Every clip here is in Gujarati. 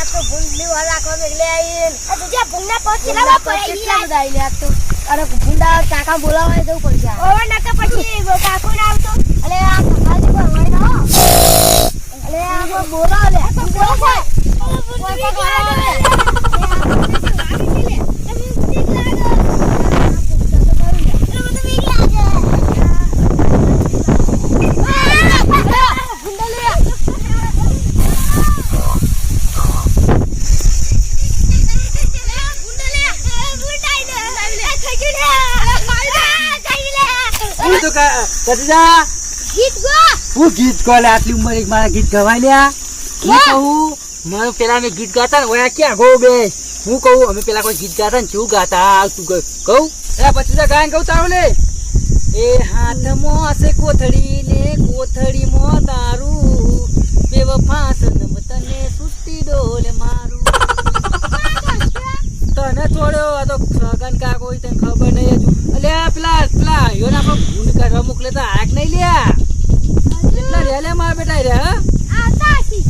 તો ભૂંડની વાળ રાખવા મેલે આઈ આ તો જે ભૂંડા પગ ચલાવવા પડે કેટલા બધા આઈ લે આ તો અરે ભૂંડા કાકા બોલાવા જવું પડશે ઓવર નકા પછી કાકો ના આવતો અલે આ કાકાજી પર હોય ના અલે આ બોલાવ લે ગીત ગો લે આટલી ઉંમર એક મારા ગીત ગવાય લ્યા હું કહું મારું પેલા અમે ગીત ગાતા ને ઓયા ક્યાં ગો બે હું કહું અમે પેલા કોઈ ગીત ગાતા ને શું ગાતા તું કહું પછી ગાયન કહું તાવ લે એ હાથમાં હશે કોથળી ને કોથળીમાં તારું બેવફા સનમ તને સુતી ડોલે મારું તને છોડ્યો આ તો સગન કાકો તને ખબર નહીં હજુ અલ્યા પેલા યો ના ભૂલ કરવા મોકલે તો આગ નહીં લ્યા કેટલા રેલે મારા બેટા રે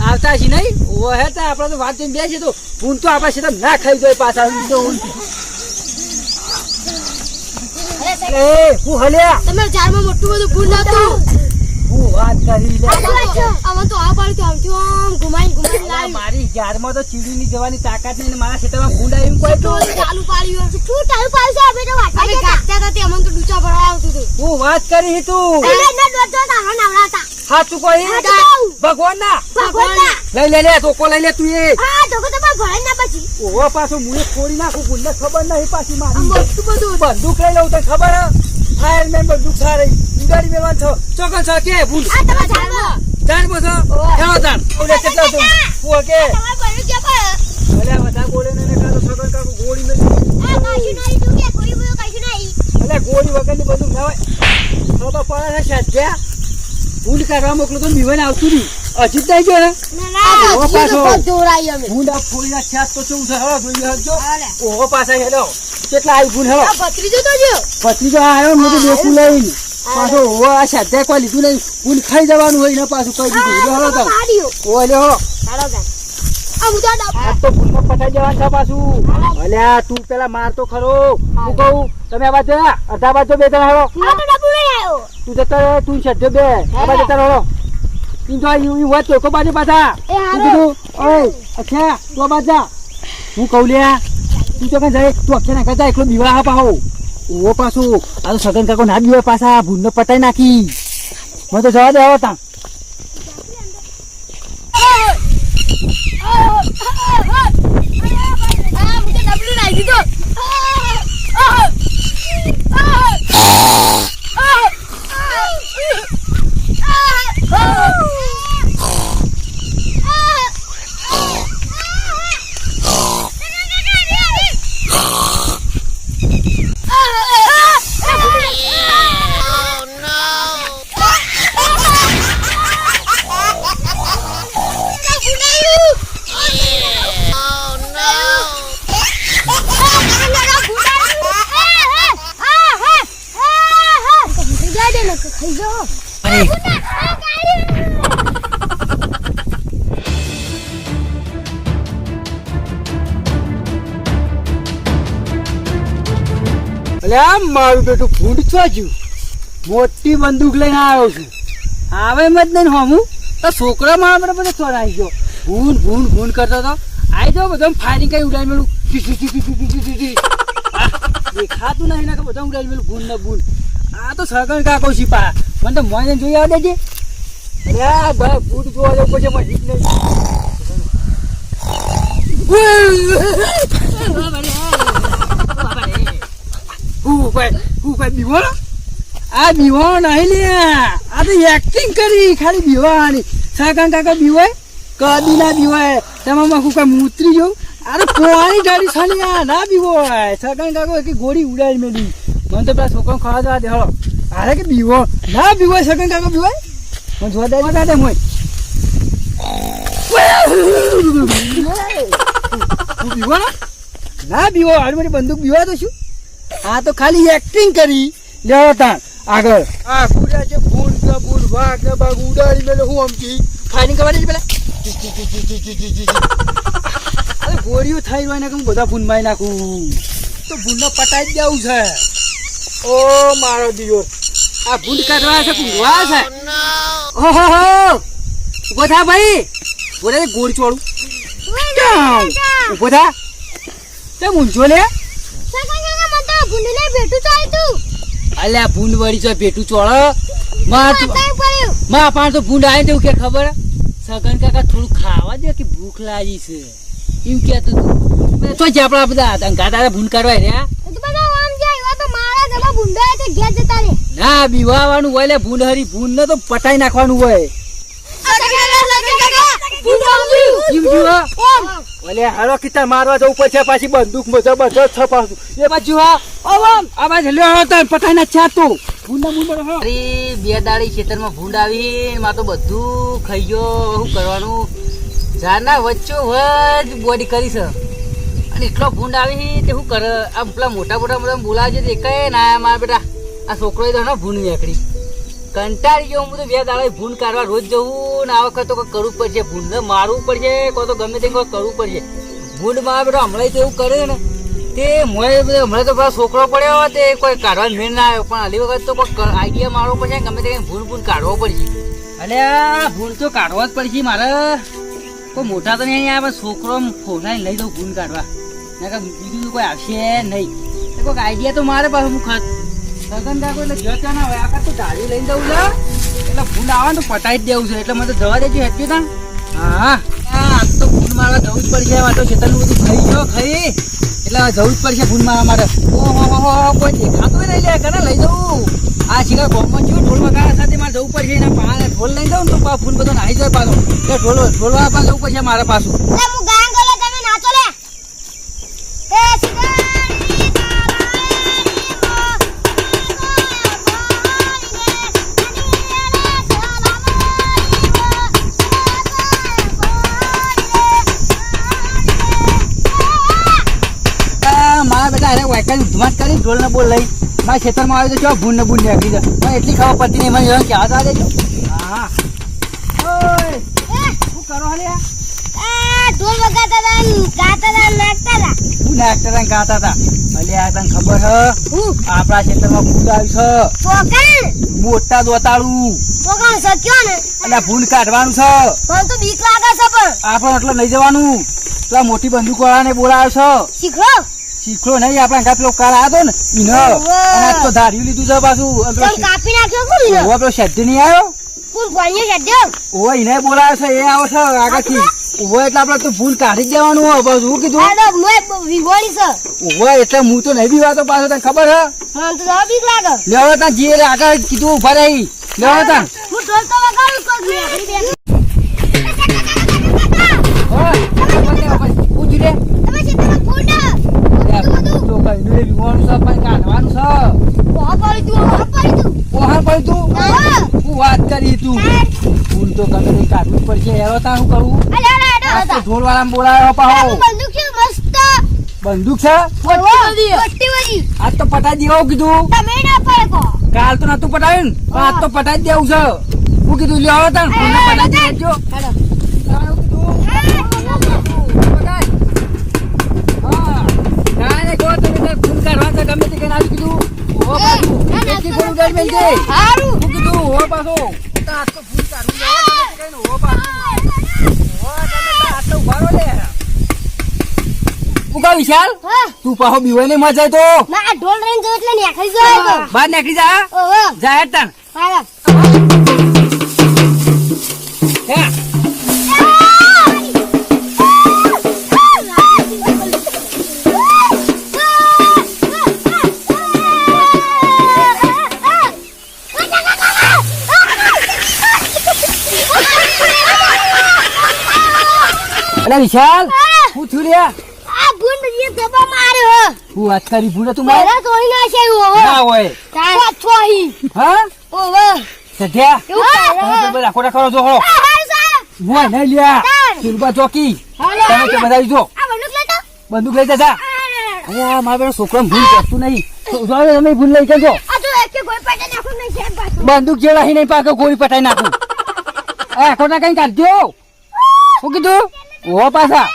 આવતા છી નહીં ઓ હે તો આપણે તો વાત જોઈને બેસી તો ફૂન તો આપણા સીધા ના ખાઈ જાય પાછા એ હું હલ્યા તમે જારમાં મોટું બધું ભૂલ નતું હું વાત કરી લે આમાં તો આ પાડી આમ ઘુમાઈ લાવી મારી જારમાં તો ચીડીની જવાની તાકાત નહીં ને મારા ખેતરમાં ભૂંડ આવ્યું કોઈ તો ચાલુ પાડ્યું શું ચાલુ પાડશે આપણે તો વાટા અમે ગાતા હતા તે અમને તો ડૂચા ભરવા આવતું હતું હું વાત કરી તું ના દોડતો તારો નવરાતા સાચું કોઈ ભગવાન ના લઈ લે ટોકો લઈ લે તું એ હા ટોકો તો ભરાઈ ના પછી ઓહો પાછો મુએ છોડી નાખું ભૂંડને ખબર નહીં પાછી મારી મોટું બધું બંદૂક લઈ લઉં તને ખબર હે ફાયરમેન બંદૂક સારી ઉડાડી મેવાન છો ચોકન છો કે ભૂંડ આ તમારા જાનમાં જાણ બોસો હેલો જાણ ઓલે કેટલા તું હું કે તમાર બરું કે પર અલે બધા બોલે ને કાતો સગન કાકો ગોળી મે આ કાઈ નહીં તું કે કોઈ બોલો કાઈ નહીં અલે ગોળી વગરની બંદૂક ના હોય ખબર પડે છે સાજ્યા ભૂંડ કરવા મોકલો તો બીવન આવતું નહીં અજીત થઈ ગયો ને ના પાછો દોરાઈ અમે ભૂંડ આ ફોડીના છાત તો ચૌ છે હળો જોઈ હજો ઓહો પાછા હેલો કેટલા આવી ભૂંડ હળો આ ભત્રીજો તો જો ભત્રીજો આયો મેં તો દેખું લઈને પાછો ઓહો આ સાધ્યા કોઈ લીધું નહીં ભૂંડ ખાઈ જવાનું હોય ને પાછું કહી દીધું હળો તો ઓહો લે હો ચાલો જા આ મુદા આ તો ભૂંડમાં પટાઈ જવાનું છે પાછું અલ્યા તું પેલા માર તો ખરો હું કહું તમે આ બાજુ અડધા બાજુ બે જણા હળો આ તો ડબુ લઈ આવ્યો તું જતા તું સજ્જો બે આ બાજુ જતા હળો તું જો યુ વાત તો કો બાજુ પાછા તું કીધું ઓય અચ્છા તું આ બાજુ હું કહું લ્યા તું તો કઈ જાય તું અક્ષર નાખા એકલો બીવા હા પાહો ઓ પાછું આ તો સગન કાકો ના બીવા પાછા ભૂંડને પટાઈ નાખી મને તો જવા દે આવો તાં મુદે ડબુ લઈ દીધો મારું બેટું ભૂંડ ચોજ્યું મોટી બંદૂક લઈને આવ્યો છું આવે એમ જ નહીં હોમું તો છોકરા મારા બધો ચોરાઈ ગયો ભૂંડ કરતો હતો આવી જાઓ બધા ફાયરિંગ કઈ ઉડાડી મેળું દેખાતું નહીં ને કે બધા ઉડાડી મેળું ભૂંડ ને ભૂંડ આ તો સગન કાકો છીપા મને તો મોને જોઈ આવે દેજે અરે ભાઈ ભૂંડ જોવા જવું પછી મને ઠીક નહીં બીવો આ બીવો નહીં લે આ તો એક્ટિંગ કરી ખાલી બીવાની સગન કાકા બીવાય કદી ના બીવાય તેમાં હું કઈ મૂતરી જવું અરે પોવાની ગાડી સાલી આ ના બીવો સગન કાકો એક ગોળી ઉડાડી મેલી મને તો પેલા છોકરો ખાવા જવા દે હળો અરે કે બીવો ના બીવાય સગન કાકો બીવાય મને જોવા દે કાઢે મોય બીવો ના બીવો હાલ મારી બંદૂક બીવા તો શું આ તો ખાલી એક્ટિંગ કરી લેવો તાણ આગળ આ પૂરા જે ફૂલ કે બૂર વાગ ને બાગ ઉડાડી મેલે હું આમ કી ફાયરિંગ કરવાની પેલા ગોળીઓ થઈ રહ્યો ને કે હું બધા ભૂન મારી નાખું તો ભૂનનો પટાઈ જ દેવું છે. ઓ મારો દિયો આ ભૂંડ કાઢવા છે કુંગવા છે. ઓહો હો ઉભો થા ભાઈ બોલે ગોળ ચોળું ઉભો થા તે મૂંઝો લે અલ્યા ભૂંડ વળી છે ભેટું ચોળ માં પાણ તો ભૂંડ આવે તેવું કે ખબર સગન કાકા થોડું ખાવા દે કે ભૂખ લાગી છે એમ કેતું તું તો જ આપડા બધા ગાતા ભૂંડ કાઢવા રહ્યા ના બીવાવાનું હોય લે ભૂંડ હરી ભૂંડ ને તો પટાઈ નાખવાનું હોય. ઓલે હારો કિતા મારવા જવું પડશે પાછી બંદૂક મજા બધો છ પાછું એ બાજુ આ બાજુ લ્યો તો પટાઈ ના છાતું ભૂંડા મુંડા હો. અરે બે દાડી ખેતરમાં ભૂંડ આવી માં તો બધું ખાઈ ગયો શું કરવાનું જાના વચ્ચો વચ બોડી કરી છે અને એટલો ભૂંડ આવી તે શું કરે આ પેલા મોટા મોટા બોલાવજે તો એકાય ના મારા બેટા આ છોકરો તો ભૂંડ નીકળી કંટાળી ગયો. હું તો બે દાડા ભૂંડ કાઢવા રોજ જવું ને આ વખત તો કરવું પડશે ભૂંડ ને મારવું પડશે કોઈ તો ગમે તે કરવું પડશે. ભૂંડ મારા બેટા હમણાં તો એવું કરે ને તે મોય હમણાં તો પેલા છોકરો પડ્યો તે કોઈ કાઢવા મેળ ના આવ્યો પણ હલી વખત તો કોઈ આઈડિયા મારવો પડશે ગમે તે ભૂંડ કાઢવો પડશે. અને આ ભૂંડ તો કાઢવો જ પડશે મારે કોઈ મોટા તો નહીં આવે છોકરો ફોલાઈને લઈ દઉં ભૂંડ કાઢવા ના બીજું તો કોઈ આવશે નહીં કોઈક આઈડિયા તો મારે પાછું મુખત સગન દાખો એટલે જતા ના હોય આખા તો ધારી લઈને દઉં છે એટલે ભૂંડ આવે તો પટાઈ જ દેવું છે એટલે મને તો જવા દેજો હેઠી તા. હા આજ તો ભૂંડ મારવા જવું જ પડશે આ તો ખેતરનું બધું ખાઈ ગયો ખાઈ એટલે જવું જ પડશે ભૂંડ મારવા મારે. ઓહો કોઈ દેખાતું નહીં લે કને લઈ જવું આ શિકાર ગોમમાં જો ઢોલ વગાડવા સાથે મારે જવું પડશે એના પાને ઢોલ લઈ દઉં ને તો ભૂંડ બધો નાહી જાય પાછો એટલે ઢોલવા પણ જવું પડશે મારે પાછું. ઢોલ ને બોલ લઈ મારા ખેતરમાં આવી તો ભૂંડ ને ભૂંડ નીકળી જાય એટલી ખબર પડતી નહીં મને ક્યાં આવે દેજો. હા શું કરો હાલે ઢોલ વગાડતા હતા હું નાખતા હતા ગાતા હતા અલે આ તને ખબર હ આપણા ખેતરમાં ભૂંડ આવ્યું છે મોટા દોતાળું એટલે ભૂંડ કાઢવાનું છે તો બીક લાગે છે પણ આપણે એટલે લઈ જવાનું પેલા મોટી બંદૂક વાળા ને બોલાવ્યો છે શીખરો નહીં આપણા ઘા પેલો કાર આવ્યો ને ઈનો અને તો ધાર્યું લીધું છે પાછું કાપી નાખ્યો કોણ પેલો શેઠ નહીં આવ્યો કોણ ભણ્યો શેઠ ઓ એને બોલાવ્યો છે એ આવે છે આગળથી ઉભો એટલે આપડે તો ભૂલ કાઢી જ દેવાનું હોય બસ હું કીધું વિગોળી છે ઉભો એટલે હું તો નહીં બીવાતો પાછો તને ખબર હે મને તો જવા બીક લાગે લેવો તા જે આગળ કીધું ઉભા રહી લેવો તા હું ઢોલ તો વગાડું તો નીકળી પૂછ લે તમે ચિત્રમાં ફોટા તો કઈ નું વિવાનું છે પણ કાઢવાનું છે ઓહા પડી તું હું વાત કરી તું ફૂલ તો ગમે તે કાઢવું પડશે એવો તા હું કરું ઢોલ વાળા બોલાવ્યો પાહો બંદૂક છે મસ્ત બંદૂક છે આજ તો પટાઈ દેવું કીધું તમે ના પડે કો કાલ તો નતું પટાવ્યું ને પણ આજ તો પટાઈ દેવું છે હું કીધું લ્યો તા પટાઈ દેજો વિશાલ તું પાહો બીવાય ને મજા તો ઢોલ રહીને જો એટલે નીકળી જાય બહાર નીકળી જા હેડ તાન વિશાલ હું થયું રે આ ભૂંડ જે દબા માર્યો હું વાત કરી ભૂંડ તું મારે પેલા તોડી નાખ્યો ના હોય તા છોહી હા ઓવે સધ્યા તમે બધા ખોટા કરો છો હો હું નહીં લ્યા સિલબા ચોકી તમે તો બધા જો આ બંદૂક લેતો બંદૂક લઈ જા અરે મારા બેટા છોકરા ભૂલ કરતું નહીં તમે ભૂલ લઈ જજો આ તો એક ગોળી પટાઈ નાખું નહીં છે પાછું બંદૂક જેડા હી નહીં પાકે ગોળી પટાઈ નાખું એ ખોટા કઈ કાઢજો શું કીધું ઓ પાછા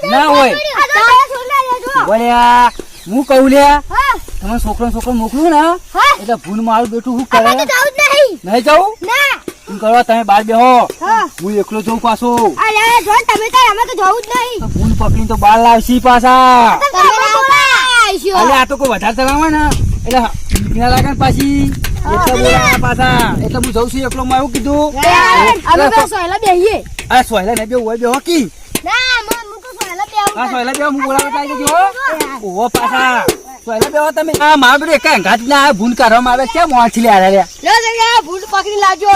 ના હોય બોલ્યા હું કહું લ્યા તમે છોકરો મોકલું ને એટલે ભૂલ મારું બેટું શું કરે નહીં જાઉં શું કરવા તમે બાર બેહો હું એકલો જઉં પાછો ભૂલ પકડીને તો બાર લાવશી પાછા અરે આ તો કોઈ વધારે ચલાવે ને એટલે ના લાગે ને પાછી એટલે બોલા પાછા એટલે હું જઉં છું એકલો માં એવું કીધું સોયલા ને બે હોય બે હોકી સોયલા બે હું બોલાવતા આવી જજો ઓહો પાછા સોયલા બે તમે આ મારા બેટું એક ઘાટ ના ભૂલ કરવામાં આવે કેમ મોંથી લે આ ભૂલ પકડી લાવજો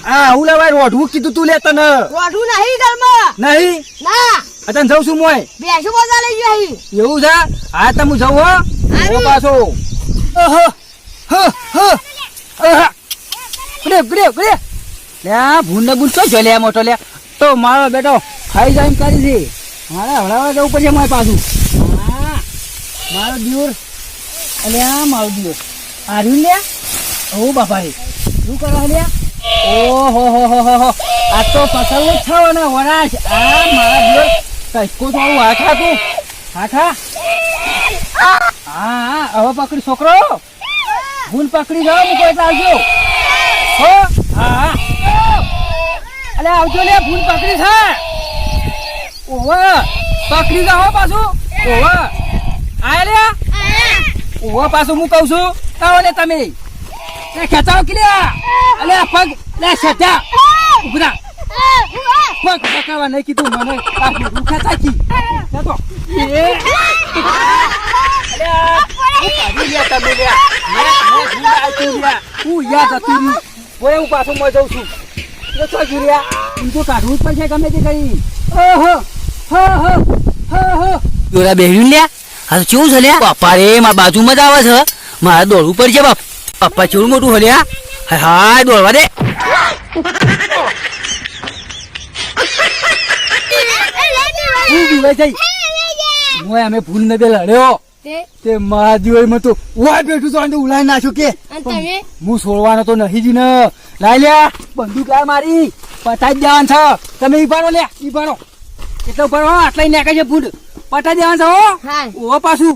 હા હું લેવાય રોઢવું કીધું તું લે તને રોઢું નહીં ઘરમાં નહીં ના અત્યારે જઉં છું મોય બેસો બધા લઈ ગયો એવું છે હા તો હું જઉં હો પાછો ભૂલ ને ભૂલ શું લે મોટો લે તો મારો બેટો ખાઈ જાય કરી છે મારે હળાવા જવું પડશે મારે પાછું હા મારો દિવર અલે આ મારો દિવર આર્યું લે ઓ બાપા શું કરવા લે ઓહો આ તો પસંદ જ થયો ને વરાજ આ મારા દિવર કઈકો તો આવું હાથા તું હાથા હા હવે પકડી છોકરો ભૂલ પકડી જાઓ મૂકો એટલે આવજો હો હા અલે આવજો લે ભૂલ પકડી છે ઓહો પકડી જાઓ પાછું ઓહો આય લે ઓહો પાછું હું કહું છું આવો ને તમે એ ખેંચાવ કે લે અલે પગ લે સેટા ઉભરા પગ પકડવા નહીં કીધું મને પાછું ખેંચાય કી ખેંચો એ હું પાછું મળ જઉં છું કાઢવું જ પડશે ગમે તે કરી દોરા બેહ્યું લ્યા હા તો કેવું છે લ્યા બાપા રે મારા બાજુમાં જ આવે છે મારે દોડવું પડશે બાપ બાપા કેવું મોટું હલ્યા હા દોડવા દે હું અમે ભૂલ ને બે લડ્યો તે મહાદેવ માં તો ઓય બેઠું તો આને ઉલાઈ નાખ્યો કે હું છોડવાનો તો નહીં જ ને લાઈ લ્યા બંદૂક લાય મારી પટાઈ દેવાનું છે તમે ઈ ભાડો લ્યા ઈ ભાડો એટલે ભાડો આટલા નાખે છે ભૂલ પટાઈ દેવાનું છે હો પાછું